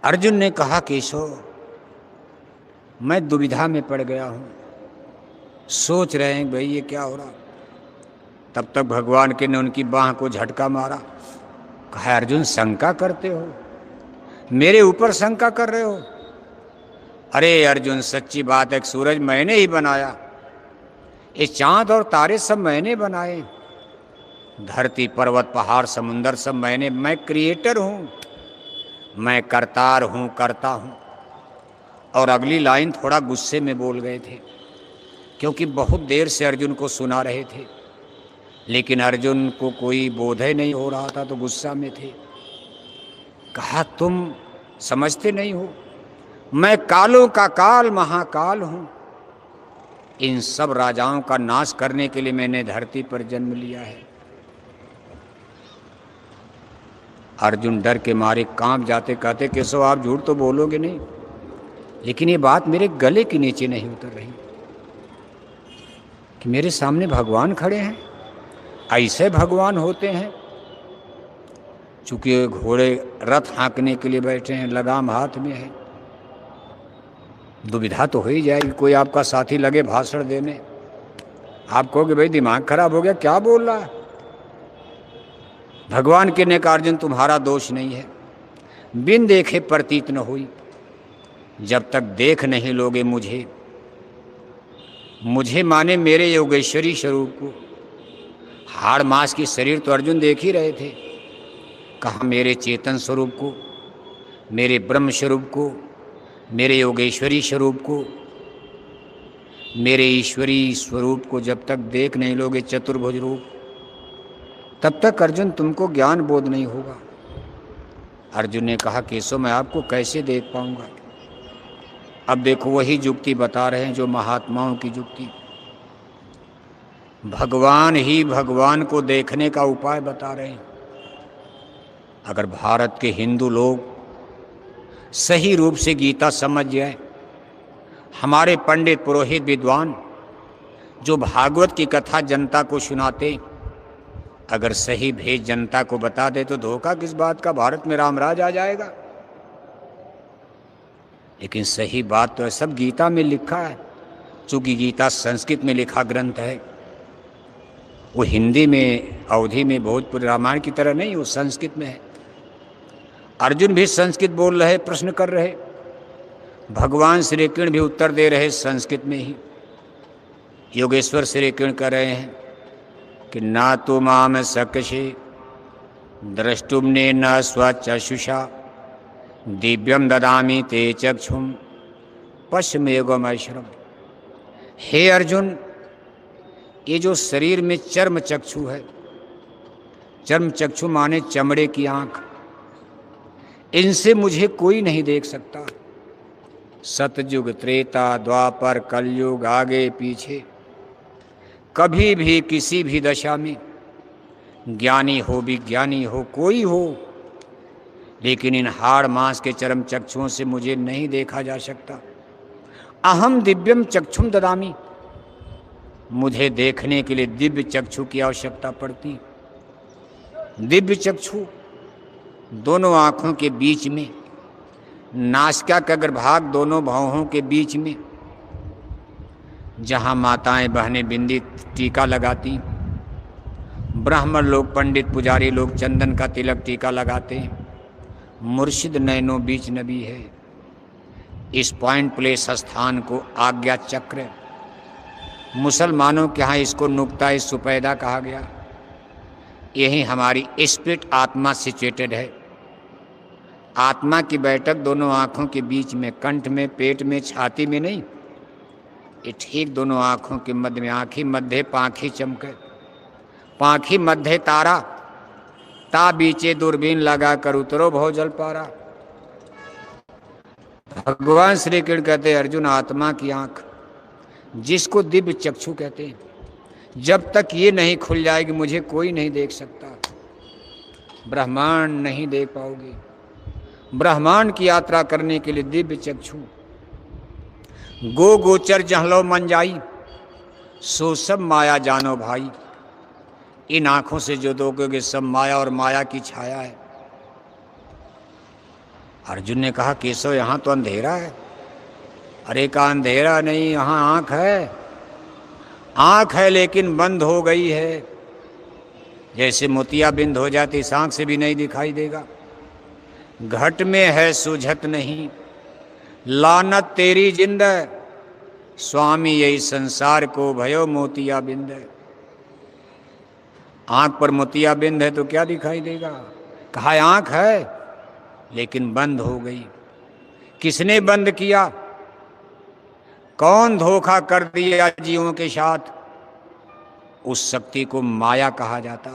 अर्जुन ने कहा केशव, मैं दुविधा में पड़ गया हूं, सोच रहे हैं भाई ये क्या हो रहा। तब तक भगवान के ने उनकी बाह को झटका मारा। कहा अर्जुन शंका करते हो, मेरे ऊपर शंका कर रहे हो? अरे अर्जुन सच्ची बात है, सूरज मैंने ही बनाया, ये चांद और तारे सब मैंने बनाए, धरती पर्वत पहाड़ समुंदर सब मैं क्रिएटर हूं, मैं करतार हूं, करता हूं। और अगली लाइन थोड़ा गुस्से में बोल गए थे, क्योंकि बहुत देर से अर्जुन को सुना रहे थे, लेकिन अर्जुन को कोई बोधय नहीं हो रहा था, तो गुस्सा में थे। कहा तुम समझते नहीं हो, मैं कालों का काल महाकाल हूं, इन सब राजाओं का नाश करने के लिए मैंने धरती पर जन्म लिया है। अर्जुन डर के मारे कांप जाते, कहते केशव आप झूठ तो बोलोगे नहीं, लेकिन ये बात मेरे गले के नीचे नहीं उतर रही कि मेरे सामने भगवान खड़े हैं, ऐसे भगवान होते हैं। चूंकि घोड़े रथ हाँकने के लिए बैठे हैं, लगाम हाथ में है, दुविधा तो हो ही जाएगी। कोई आपका साथी लगे भाषण देने, आप कहोगे भाई दिमाग खराब हो गया, क्या बोल रहा है। भगवान के ने कहा अर्जुन तुम्हारा दोष नहीं है, बिन देखे प्रतीत न हुई, जब तक देख नहीं लोगे मुझे माने मेरे योगेश्वरी स्वरूप को। हाड़ मास की शरीर तो अर्जुन देख ही रहे थे, कहा मेरे चेतन स्वरूप को, मेरे ब्रह्म स्वरूप को, मेरे योगेश्वरी स्वरूप को, मेरे ईश्वरी स्वरूप को जब तक देख नहीं लोगे चतुर्भुज रूप, तब तक अर्जुन तुमको ज्ञान बोध नहीं होगा। अर्जुन ने कहा केशव मैं आपको कैसे देख पाऊंगा। अब देखो वही जुक्ति बता रहे हैं जो महात्माओं की जुक्ति, भगवान ही भगवान को देखने का उपाय बता रहे हैं। अगर भारत के हिंदू लोग सही रूप से गीता समझ जाए, हमारे पंडित पुरोहित विद्वान जो भागवत की कथा जनता को सुनाते, अगर सही भेद जनता को बता दे तो धोखा किस बात का, भारत में रामराज आ जाएगा। लेकिन सही बात तो सब गीता में लिखा है, चूंकि गीता संस्कृत में लिखा ग्रंथ है, वो हिंदी में, अवधी में, भोजपुरी रामायण की तरह नहीं, वो संस्कृत में है। अर्जुन भी संस्कृत बोल रहे, प्रश्न कर रहे, भगवान श्री कृष्ण भी उत्तर दे रहे संस्कृत में ही। योगेश्वर श्री कृष्ण कह रहे हैं कि ना तो माम सकशे द्रष्टुम्ने न स्वचक्षुषा दिव्यम ददामि ते चक्षुम पश्चिमेगमैश्वरम। हे अर्जुन, ये जो शरीर में चर्म चक्षु है, चर्म चक्षु माने चमड़े की आंख, इनसे मुझे कोई नहीं देख सकता। सतयुग त्रेता द्वापर कलयुग आगे पीछे कभी भी किसी भी दशा में, ज्ञानी हो विज्ञानी हो कोई हो, लेकिन इन हाड़ मांस के चरम चक्षुओं से मुझे नहीं देखा जा सकता। अहम दिव्यम चक्षुम ददामि, मुझे देखने के लिए दिव्य चक्षु की आवश्यकता पड़ती। दिव्य चक्षु दोनों आँखों के बीच में, नासिका का अग्रभाग दोनों भौहों के बीच में, जहाँ माताएं बहनें बिंदी टीका लगाती, ब्राह्मण लोग पंडित पुजारी लोग चंदन का तिलक टीका लगाते हैं, मुर्शिद नैनो बीच नबी है। इस पॉइंट प्लेस स्थान को आज्ञा चक्र, मुसलमानों के यहाँ इसको नुक्ता सुपैदा कहा गया। यही हमारी स्पिरिट आत्मा सिचुएटेड है। आत्मा की बैठक दोनों आँखों के बीच में, कंठ में, पेट में, छाती में नहीं, ये ठीक दोनों आँखों के मध्य में। आँखी मध्य पाँखी चमके, पाँखी मध्य तारा, ता बीचे दूरबीन लगा कर उतरो भव जल पारा। भगवान श्री कृष्ण कहते अर्जुन आत्मा की आंख, जिसको दिव्य चक्षु कहते हैं, जब तक ये नहीं खुल जाएगी मुझे कोई नहीं देख सकता। ब्रह्मांड नहीं देख पाओगे। ब्रह्मांड की यात्रा करने के लिए दिव्य चक्षु, गो गोचर जहलो मन जाई, सो सब माया जानो भाई। इन आंखों से जो देखोगे सब माया और माया की छाया है। अर्जुन ने कहा केशव यहाँ तो अंधेरा है। अरे का अंधेरा नहीं, यहाँ आँख है। आँख है लेकिन बंद हो गई है। जैसे मोतियाबिंद हो जाती इस आँख से भी नहीं दिखाई देगा। घट में है सुझत नहीं, लानत तेरी जिंद है। स्वामी यही संसार को भयो मोतियाबिंद है। आँख पर मोतियाबिंद है तो क्या दिखाई देगा? कहा आँख है लेकिन बंद हो गई। किसने बंद किया? कौन धोखा कर दिया जीवों के साथ? उस शक्ति को माया कहा जाता।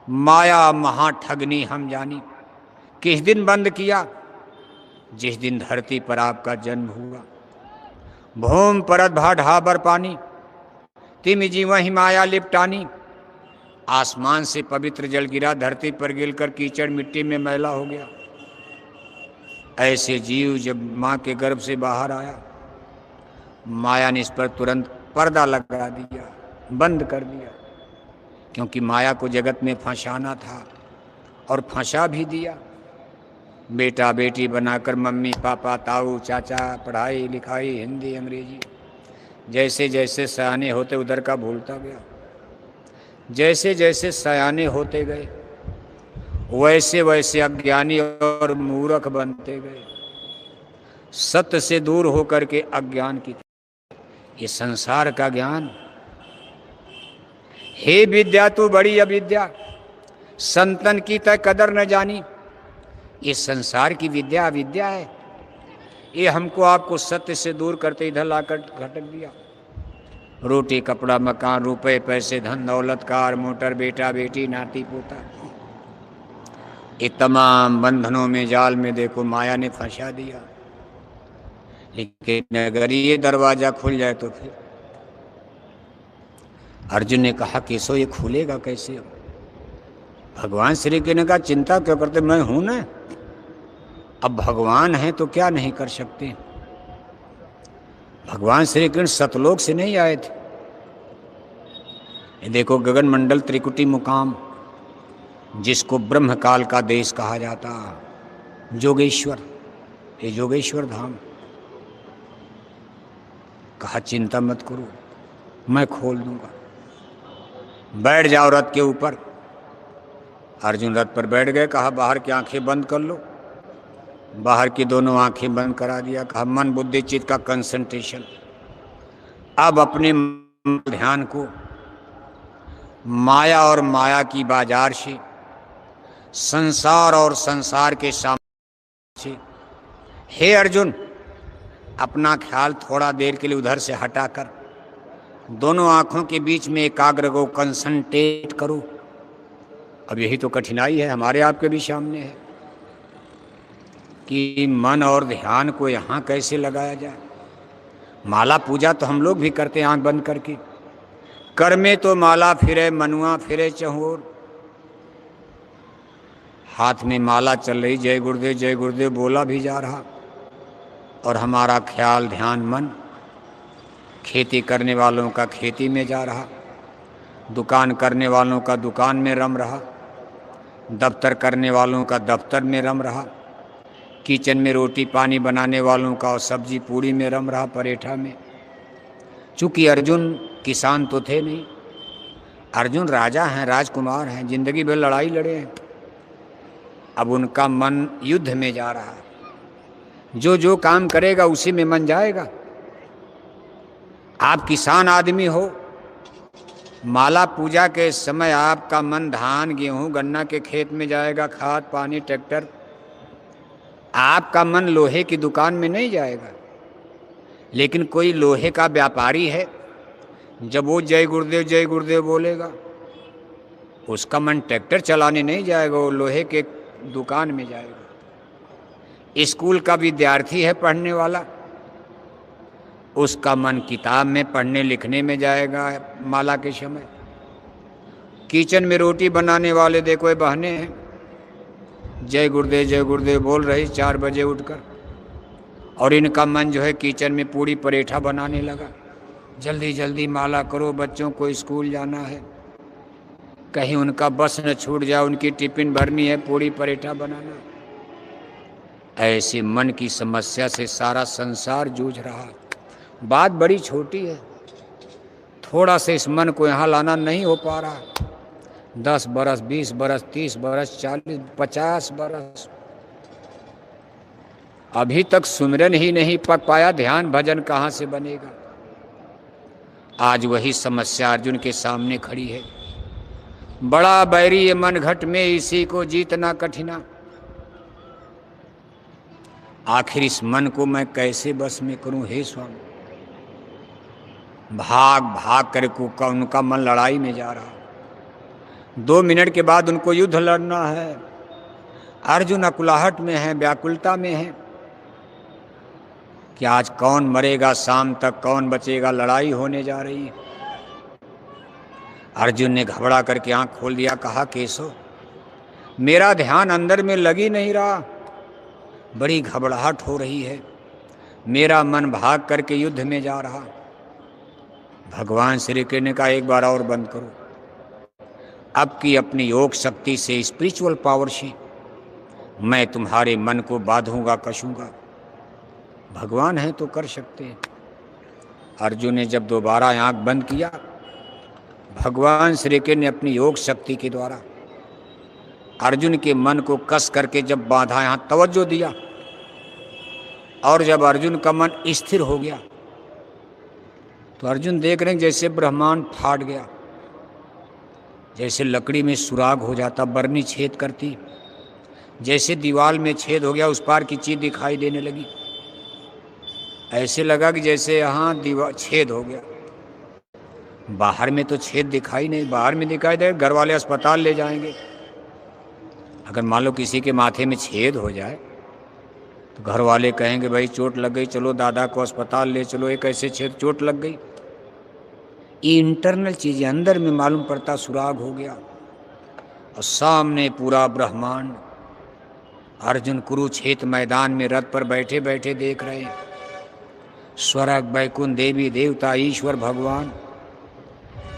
माया महाठगनी हम जानी। किस दिन बंद किया? जिस दिन धरती पर आपका जन्म हुआ। भूम परत भा ढाबर पानी, तिम जीव ही माया लिपटानी। आसमान से पवित्र जल गिरा, धरती पर गिरकर कीचड़ मिट्टी में मैला हो गया। ऐसे जीव जब माँ के गर्भ से बाहर आया, माया ने इस पर तुरंत पर्दा लगा दिया, बंद कर दिया। क्योंकि माया को जगत में फंसाना था और फंसा भी दिया। बेटा बेटी बनाकर मम्मी पापा ताऊ चाचा, पढ़ाई लिखाई हिंदी अंग्रेजी, जैसे जैसे सयाने होते उधर का भूलता गया। जैसे जैसे सयाने होते गए वैसे वैसे अज्ञानी और मूर्ख बनते गए। सत्य से दूर होकर के अज्ञान की, ये संसार का ज्ञान। हे विद्या तू बड़ी अविद्या, संतन की तय कदर न जानी। ये संसार की विद्या अविद्या है। ये हमको आपको सत्य से दूर करते इधर लाकर घटक दिया। रोटी कपड़ा मकान रुपए पैसे धन दौलत कार मोटर बेटा बेटी नाती पोता, ये तमाम बंधनों में जाल में देखो माया ने फंसा दिया। लेकिन अगर ये दरवाजा खुल जाए तो फिर अर्जुन ने कहा केशव ये खुलेगा कैसे? भगवान श्री कृष्ण का चिंता क्यों करते? मैं हूं ना। अब भगवान हैं तो क्या नहीं कर सकते? भगवान श्री कृष्ण सतलोक से नहीं आए थे। ये देखो गगन मंडल त्रिकुटी मुकाम, जिसको ब्रह्म काल का देश कहा जाता, जोगेश्वर, ये जोगेश्वर धाम। कहा चिंता मत करो, मैं खोल दूंगा। बैठ जाओ रथ के ऊपर। अर्जुन रथ पर बैठ गए। कहा बाहर की आंखें बंद कर लो। बाहर की दोनों आंखें बंद करा दिया। कहा मन बुद्धि चित्त का कंसंट्रेशन। अब अपने ध्यान को माया और माया की बाजार से, संसार और संसार के सामने से, हे अर्जुन अपना ख्याल थोड़ा देर के लिए उधर से हटाकर दोनों आंखों के बीच में एकाग्र को कंसंट्रेट करो। अब यही तो कठिनाई है हमारे आपके भी सामने है कि मन और ध्यान को यहाँ कैसे लगाया जाए। माला पूजा तो हम लोग भी करते हैं आंख बंद करके। कर में तो माला फिरे मनुआ फिरे चहोर। हाथ में माला चल रही, जय गुरुदेव बोला भी जा रहा, और हमारा ख्याल ध्यान मन खेती करने वालों का खेती में जा रहा, दुकान करने वालों का दुकान में रम रहा, दफ्तर करने वालों का दफ्तर में रम रहा, किचन में रोटी पानी बनाने वालों का और सब्जी पूड़ी में रम रहा, परेठा में। चूँकि अर्जुन किसान तो थे नहीं, अर्जुन राजा हैं, राजकुमार हैं, जिंदगी भर लड़ाई लड़े हैं। अब उनका मन युद्ध में जा रहा है। जो जो काम करेगा उसी में मन जाएगा। आप किसान आदमी हो, माला पूजा के समय आपका मन धान गेहूं गन्ना के खेत में जाएगा, खाद पानी ट्रैक्टर। आपका मन लोहे की दुकान में नहीं जाएगा। लेकिन कोई लोहे का व्यापारी है, जब वो जय गुरुदेव बोलेगा, उसका मन ट्रैक्टर चलाने नहीं जाएगा, वो लोहे के दुकान में जाएगा। स्कूल का विद्यार्थी है पढ़ने वाला, उसका मन किताब में पढ़ने लिखने में जाएगा माला के समय। किचन में रोटी बनाने वाले देखो ये बहने हैं, जय गुरुदेव बोल रही 4 बजे उठकर, और इनका मन जो है किचन में पूड़ी परेठा बनाने लगा। जल्दी जल्दी माला करो, बच्चों को स्कूल जाना है, कहीं उनका बस न छूट जाए, उनकी टिफिन भरनी है, पूड़ी परेठा बनाना। ऐसे मन की समस्या से सारा संसार जूझ रहा। बात बड़ी छोटी है, थोड़ा से इस मन को यहाँ लाना नहीं हो पा रहा। 10 बरस, 20 बरस, 30 बरस, 40, 50 बरस, अभी तक सुमिरन ही नहीं पक पाया, ध्यान भजन कहाँ से बनेगा। आज वही समस्या अर्जुन के सामने खड़ी है। बड़ा बैरी ये मन घट में, इसी को जीतना कठिना। आखिर इस मन को मैं कैसे बस में करूं हे स्वामी। भाग भाग कर उनका मन लड़ाई में जा रहा। 2 मिनट के बाद उनको युद्ध लड़ना है। अर्जुन अकुलाहट में है, व्याकुलता में है कि आज कौन मरेगा, शाम तक कौन बचेगा, लड़ाई होने जा रही है। अर्जुन ने घबरा करके आंख खोल दिया, कहा केशव मेरा ध्यान अंदर में लग ही नहीं रहा, बड़ी घबराहट हो रही है, मेरा मन भाग करके युद्ध में जा रहा। भगवान श्री कृष्ण ने कहा एक बार और बंद करो, अब की अपनी योग शक्ति से, स्पिरिचुअल पावर से मैं तुम्हारे मन को बांधूंगा, कसूंगा। भगवान है तो कर सकते हैं। अर्जुन ने जब दोबारा आंख बंद किया, भगवान श्री कृष्ण ने अपनी योग शक्ति के द्वारा अर्जुन के मन को कस करके जब बांधा, यहाँ तवज्जो दिया, और जब अर्जुन का मन स्थिर हो गया तो अर्जुन देख रहे हैं जैसे ब्रह्मांड फाट गया, जैसे लकड़ी में सुराग हो जाता, बरनी छेद करती, जैसे दीवार में छेद हो गया, उस पार की चीज दिखाई देने लगी। ऐसे लगा कि जैसे यहाँ दीवार छेद हो गया। बाहर में तो छेद दिखाई नहीं, बाहर में दिखाई दे, घर वाले अस्पताल ले जाएंगे। अगर मान लो किसी के माथे में छेद हो जाए तो घर वाले कहेंगे भाई चोट लग गई, चलो दादा को अस्पताल ले चलो, एक ऐसे छेद चोट लग गई। इंटरनल चीजें अंदर में मालूम पड़ता, सुराग हो गया और सामने पूरा ब्रह्मांड। अर्जुन कुरुक्षेत्र मैदान में रथ पर बैठे बैठे देख रहे हैं, स्वर्ग वैकुंठ, देवी देवता, ईश्वर भगवान।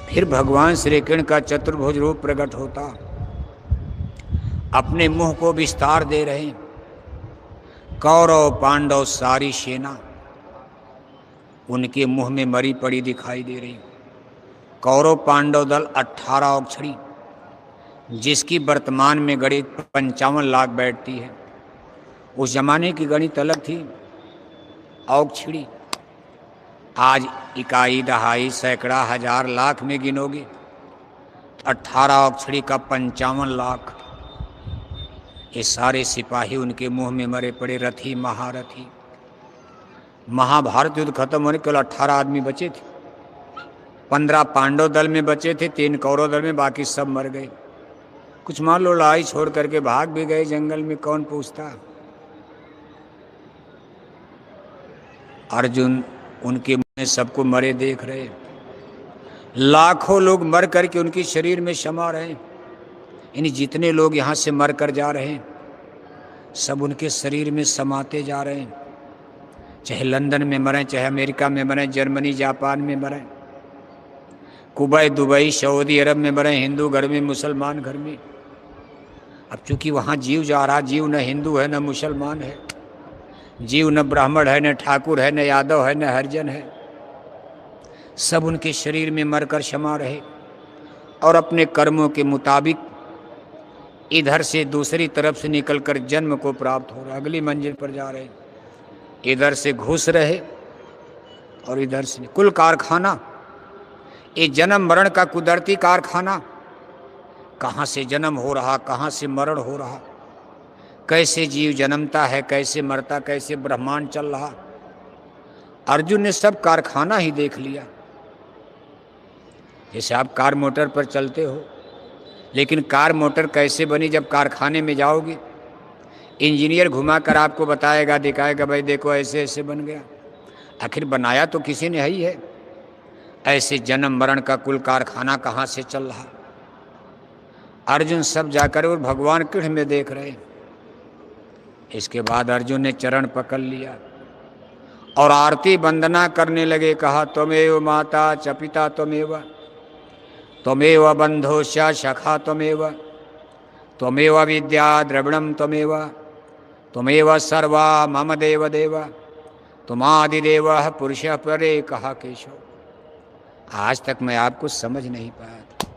फिर भगवान श्री कृष्ण का चतुर्भुज रूप प्रकट होता, अपने मुंह को विस्तार दे रहे हैं। कौरव पांडव सारी सेना उनके मुंह में मरी पड़ी दिखाई दे रही। कौरव पांडव दल 18 औक्षणी, जिसकी वर्तमान में गणित 55 लाख बैठती है। उस जमाने की गणित अलग थी, औक्षणी। आज इकाई, दहाई, सैकड़ा, हजार, लाख में गिनोगे, 18 औक्षणी का 55 लाख। ये सारे सिपाही उनके मुंह में मरे पड़े, रथी महारथी। महाभारत युद्ध खत्म होने केवल 18 आदमी बचे थे। 15 पांडव दल में बचे थे, 3 कौरव दल में, बाकी सब मर गए। कुछ मान लो लड़ाई छोड़ करके भाग भी गए जंगल में, कौन पूछता। अर्जुन उनके मुंह में सबको मरे देख रहे। लाखों लोग मर करके उनके शरीर में समा रहे। यानी जितने लोग यहाँ से मर कर जा रहे हैं सब उनके शरीर में समाते जा रहे हैं। चाहे लंदन में मरें, चाहे अमेरिका में मरें, जर्मनी जापान में मरें, कुवैत, दुबई, सऊदी अरब में मरें, हिंदू घर में, मुसलमान घर में। अब चूंकि वहाँ जीव जा रहा, जीव न हिंदू है न मुसलमान है, जीव न ब्राह्मण है, न ठाकुर है, न यादव है, न हरिजन है, सब उनके शरीर में मरकर समा रहे और अपने कर्मों के मुताबिक इधर से दूसरी तरफ से निकलकर जन्म को प्राप्त हो रहा, अगली मंजिल पर जा रहे। इधर से घुस रहे और इधर से कुल कारखाना, ये जन्म मरण का कुदरती कारखाना। कहाँ से जन्म हो रहा, कहाँ से मरण हो रहा, कैसे जीव जन्मता है, कैसे मरता, कैसे ब्रह्मांड चल रहा। अर्जुन ने सब कारखाना ही देख लिया। जैसे आप कार मोटर पर चलते हो, लेकिन कार मोटर कैसे बनी जब कारखाने में जाओगे, इंजीनियर घुमाकर आपको बताएगा, दिखाएगा, भाई देखो ऐसे ऐसे बन गया। आखिर बनाया तो किसी ने ही है। ऐसे जन्म मरण का कुल कारखाना कहाँ से चल रहा। अर्जुन सब जाकर और भगवान कृष्ण में देख रहे। इसके बाद अर्जुन ने चरण पकड़ लिया और आरती वंदना करने लगे। कहा त्वमेव माता च पिता त्वमेव, त्वमेव बंधोश्च सखा त्वमेव, त्वमेव विद्या द्रविणम त्वमेव, तुमेव सर्वा मम देव देव तुमादिदेव पुरुष परे कहा केशव। आज तक मैं आपको समझ नहीं पाया था,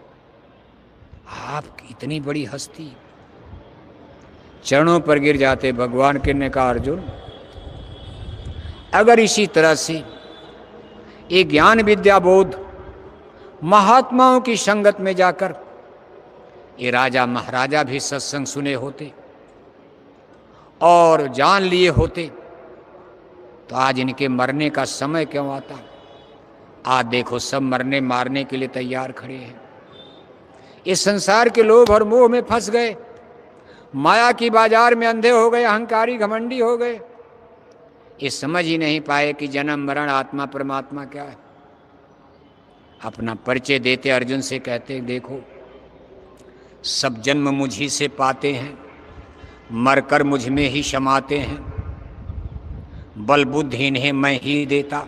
आप इतनी बड़ी हस्ती। चरणों पर गिर जाते भगवान के ने कहा, अर्जुन अगर इसी तरह से ये ज्ञान विद्या बोध महात्माओं की संगत में जाकर ये राजा महाराजा भी सत्संग सुने होते और जान लिए होते तो आज इनके मरने का समय क्यों आता। आज देखो सब मरने मारने के लिए तैयार खड़े हैं। इस संसार के लोभ और मोह में फंस गए, माया की बाजार में अंधे हो गए, अहंकारी घमंडी हो गए। ये समझ ही नहीं पाए कि जन्म मरण आत्मा परमात्मा क्या है। अपना परिचय देते अर्जुन से कहते, देखो सब जन्म मुझी से पाते हैं, मरकर मुझ में ही शमाते हैं। बल बुद्धि इन्हें मैं ही देता,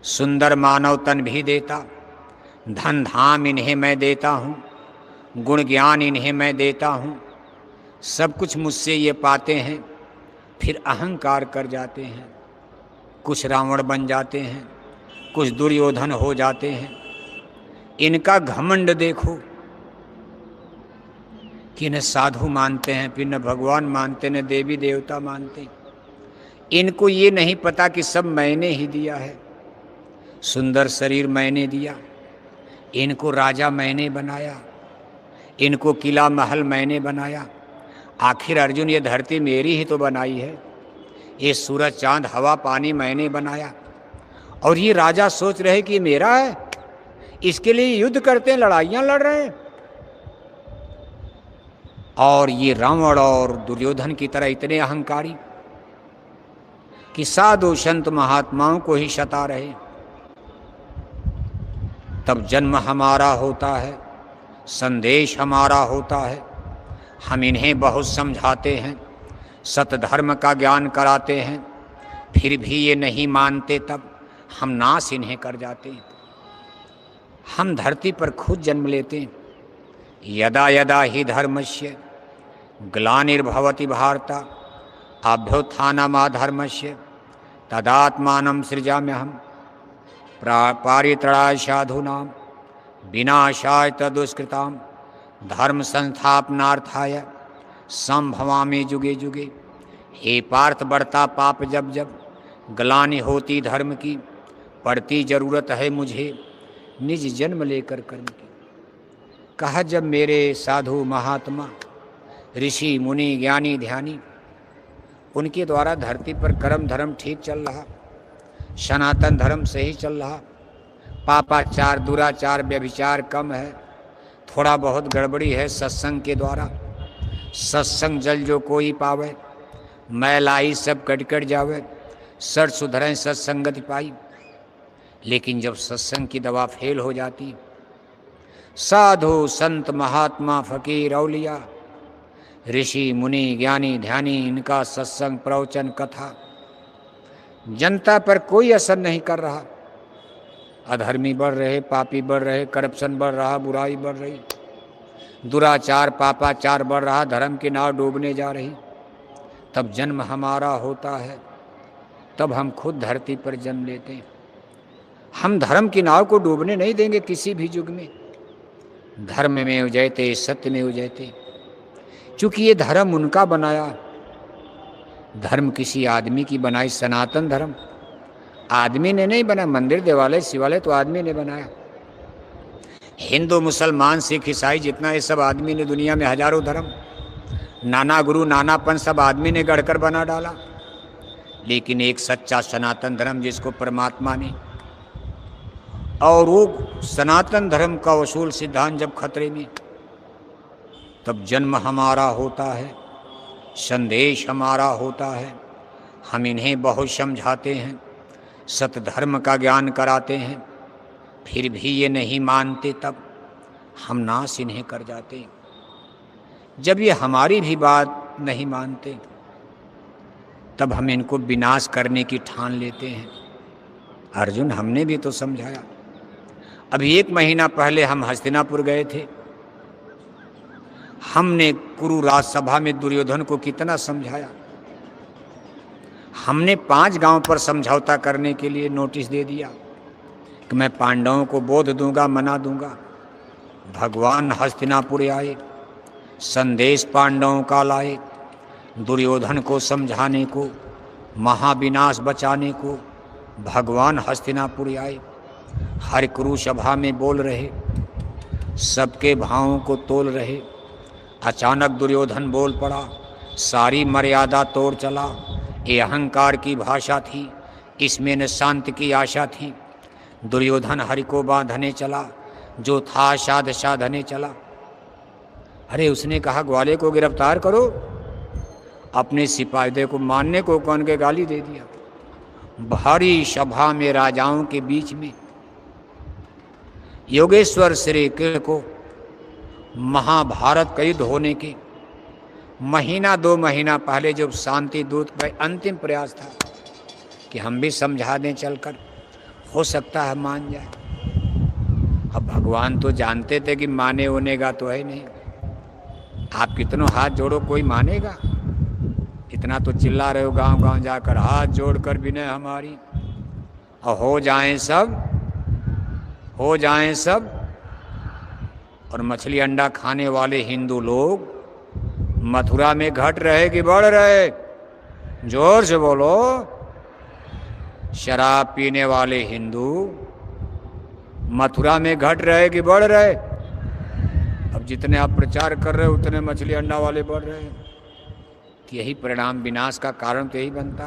सुंदर मानव तन भी देता। धन धाम इन्हें मैं देता हूँ, गुण ज्ञान इन्हें मैं देता हूँ। सब कुछ मुझसे ये पाते हैं, फिर अहंकार कर जाते हैं। कुछ रावण बन जाते हैं, कुछ दुर्योधन हो जाते हैं। इनका घमंड देखो कि न साधु मानते हैं, फिर न भगवान मानते, न देवी देवता मानते। इनको ये नहीं पता कि सब मैंने ही दिया है। सुंदर शरीर मैंने दिया, इनको राजा मैंने बनाया, इनको किला महल मैंने बनाया। आखिर अर्जुन ये धरती मेरी ही तो बनाई है, ये सूरज चांद हवा पानी मैंने बनाया। और ये राजा सोच रहे कि मेरा है, इसके लिए युद्ध करते हैं, लड़ाइयाँ लड़ रहे हैं। और ये रावण और दुर्योधन की तरह इतने अहंकारी कि साधु संत महात्माओं को ही सता रहे। तब जन्म हमारा होता है, संदेश हमारा होता है। हम इन्हें बहुत समझाते हैं, सतधर्म का ज्ञान कराते हैं, फिर भी ये नहीं मानते। तब हम नाश इन्हें कर जाते हैं। हम धरती पर खुद जन्म लेते हैं। यदा यदा ही धर्मस्य ग्लानिर्भवति भारत अभ्युत्थानमाधर्मस्य तदात्मानं सृजाम्यहम् पारित्राय साधूनां विनाशाय तदुष्कृतां धर्म संस्थापनार्थाय संभवामि जुगे जुगे। हे पार्थ, बढ़ता पाप जब जब ग्लानि होती धर्म की, पड़ती जरूरत है मुझे निज जन्म लेकर कर्म की। कहा जब मेरे साधु महात्मा ऋषि मुनि ज्ञानी ध्यानी उनके द्वारा धरती पर कर्म धर्म ठीक चल रहा, सनातन धर्म सही चल रहा, पापाचार दुराचार व्यभिचार कम है, थोड़ा बहुत गड़बड़ी है सत्संग के द्वारा। सत्संग जल जो कोई पावे, मैलाई सब कट कट जावे, सर सुधरें सत्संगति पाई। लेकिन जब सत्संग की दवा फेल हो जाती, साधु संत महात्मा फकीर औलिया ऋषि मुनि ज्ञानी ध्यानी इनका सत्संग प्रवचन कथा जनता पर कोई असर नहीं कर रहा। अधर्मी बढ़ रहे, पापी बढ़ रहे, करप्शन बढ़ रहा, बुराई बढ़ रही, दुराचार पापाचार बढ़ रहा, धर्म की नाव डूबने जा रही। तब जन्म हमारा होता है, तब हम खुद धरती पर जन्म लेते हैं। हम धर्म की नाव को डूबने नहीं देंगे किसी भी युग में। धर्म में उजयते सत्य में उजयते, चूँकि ये धर्म उनका बनाया, धर्म किसी आदमी की बनाई। सनातन धर्म आदमी ने नहीं बनाया, मंदिर देवालय शिवालय तो आदमी ने बनाया। हिंदू मुसलमान सिख ईसाई जितना ये सब आदमी ने, दुनिया में हजारों धर्म, नाना गुरु नानापन सब आदमी ने गढ़कर बना डाला। लेकिन एक सच्चा सनातन धर्म जिसको परमात्मा ने, और वो सनातन धर्म का वसूल सिद्धांत जब खतरे में, तब जन्म हमारा होता है, संदेश हमारा होता है। हम इन्हें बहुत समझाते हैं, सतधर्म का ज्ञान कराते हैं, फिर भी ये नहीं मानते। तब हम नाश इन्हें कर जाते हैं। जब ये हमारी भी बात नहीं मानते, तब हम इनको विनाश करने की ठान लेते हैं। अर्जुन, हमने भी तो समझाया। अभी 1 महीना पहले हम हस्तिनापुर गए थे। हमने कुरु राजसभा में दुर्योधन को कितना समझाया। हमने 5 गांव पर समझौता करने के लिए नोटिस दे दिया कि मैं पांडवों को बोध दूंगा, मना दूंगा। भगवान हस्तिनापुर आए, संदेश पांडवों का लाए, दुर्योधन को समझाने को, महाविनाश बचाने को भगवान हस्तिनापुर आए। हरिकुरु सभा में बोल रहे, सबके भावों को तोल रहे। अचानक दुर्योधन बोल पड़ा, सारी मर्यादा तोड़ चला। ये अहंकार की भाषा थी, इसमें न शांति की आशा थी। दुर्योधन हरि को बांधने चला, जो था साध साधने चला। अरे उसने कहा ग्वाले को गिरफ्तार करो। अपने सिपाही को मारने को कौन के गाली दे दिया। भारी सभा में राजाओं के बीच में योगेश्वर श्री कृष्ण को महाभारत का युद्ध होने के महीना 2 महीना पहले जब शांति दूत का अंतिम प्रयास था कि हम भी समझा दें चलकर, हो सकता है मान जाए। अब भगवान तो जानते थे कि माने होने का तो है नहीं। आप कितनों हाथ जोड़ो, कोई मानेगा? इतना तो चिल्ला रहे हो गांव गांव जाकर, हाथ जोड़कर विनय हमारी, और हो जाएं सब। और मछली अंडा खाने वाले हिंदू लोग मथुरा में घट रहे कि बढ़ रहे? जोर से बोलो। शराब पीने वाले हिंदू मथुरा में घट रहे कि बढ़ रहे? अब जितने आप प्रचार कर रहे हो उतने मछली अंडा वाले बढ़ रहे हैं। यही परिणाम, विनाश का कारण तो यही बनता।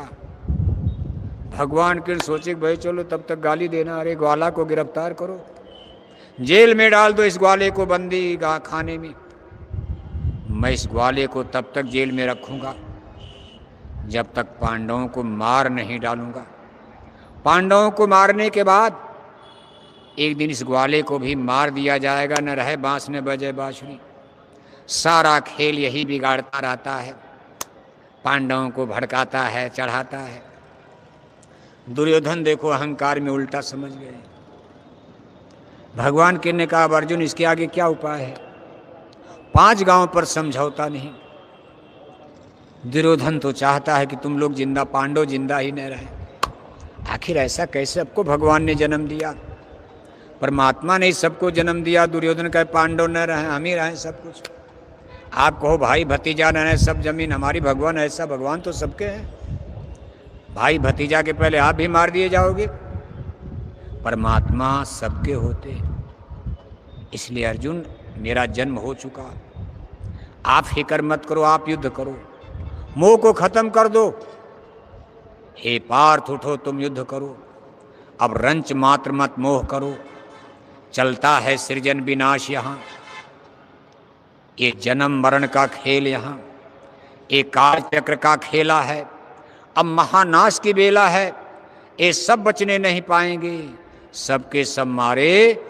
भगवान के सोचे भाई चलो तब तक गाली देना, अरे ग्वाला को गिरफ्तार करो, जेल में डाल दो इस ग्वाले को, बंदी खाने में। मैं इस ग्वाले को तब तक जेल में रखूंगा जब तक पांडवों को मार नहीं डालूंगा। पांडवों को मारने के बाद एक दिन इस ग्वाले को भी मार दिया जाएगा। न रहे बांस न बजे बांसुरी। सारा खेल यही बिगाड़ता रहता है, पांडवों को भड़काता है, चढ़ाता है। दुर्योधन देखो अहंकार में उल्टा समझ गए। भगवान के ने कहा अर्जुन इसके आगे क्या उपाय है? 5 गांव पर समझौता नहीं। दुर्योधन तो चाहता है कि तुम लोग जिंदा, पांडव जिंदा ही न रहे। आखिर ऐसा कैसे? सबको भगवान ने जन्म दिया, परमात्मा ने सबको जन्म दिया। दुर्योधन कहे पांडव न रहे, हम ही रहें सब कुछ। आप कहो भाई भतीजा न रहे, सब जमीन हमारी। भगवान ऐसा? भगवान तो सबके हैं। भाई भतीजा के पहले आप भी मार दिए जाओगे। परमात्मा सबके होते। इसलिए अर्जुन मेरा जन्म हो चुका, आप फिक्र मत करो, आप युद्ध करो, मोह को खत्म कर दो। हे पार्थ उठो, तुम युद्ध करो, अब रंच मात्र मत मोह करो। चलता है सृजन विनाश यहाँ, ये जन्म मरण का खेल यहाँ, एक काल चक्र का खेला है। अब महानाश की बेला है, ये सब बचने नहीं पाएंगे, सबके सब मारे